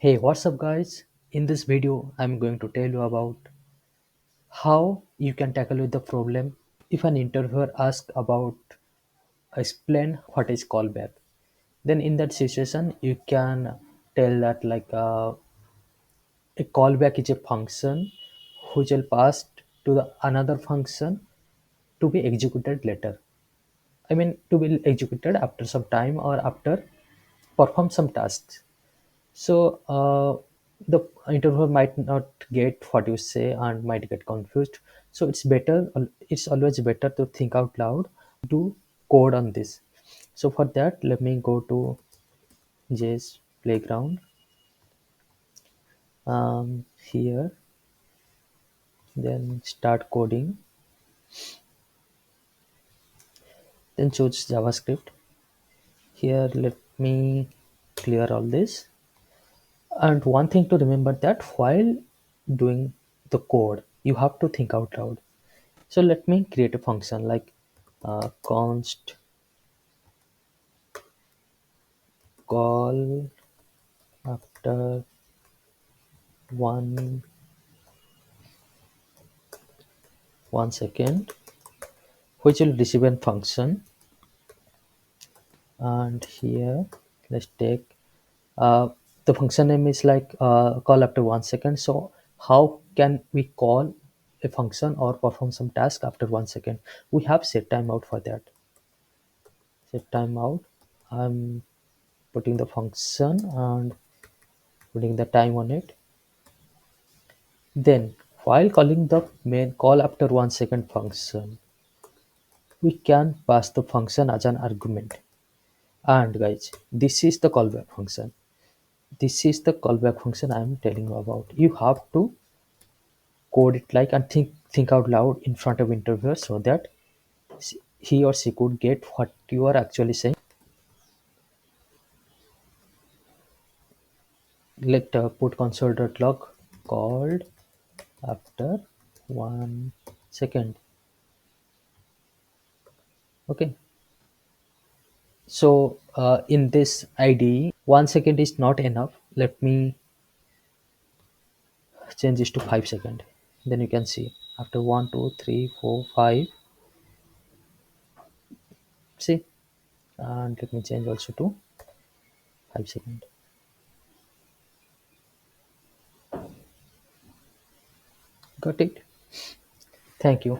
Hey, what's up, guys? In this video, I'm going to tell you about how you can tackle with the problem if an interviewer asks about explain what is callback. Then, in that situation, you can tell that a callback is a function which will pass to the another function to be executed later. I mean, to be executed after some time or after perform some tasks. So the interviewer might not get what you say and might get confused. So it's always better to think out loud, do code on this. So for that, let me go to JS Playground. Here, then start coding, then choose JavaScript. Here, let me clear all this. And one thing to remember that while doing the code, you have to think out loud. So let me create a function like const call after one one second, which will receive a function. And here, let's take uh, the function name is like call after 1 second. So how can we call a function or perform some task after 1 second? We have set timeout for that. Set timeout. I'm putting the function and putting the time on it. Then, while calling the main call after 1 second function, we can pass the function as an argument. And guys, this is the callback function. This is the callback function I am telling you about. You have to code it like and think out loud in front of interviewer so that he or she could get what you are actually saying. Let put console.log called after 1 second. Okay. So in this ID, 1 second is not enough. Let me change this to 5 seconds. Then you can see after 1, 2, 3, 4, 5. See, and let me change also to 5 seconds. Got it. Thank you.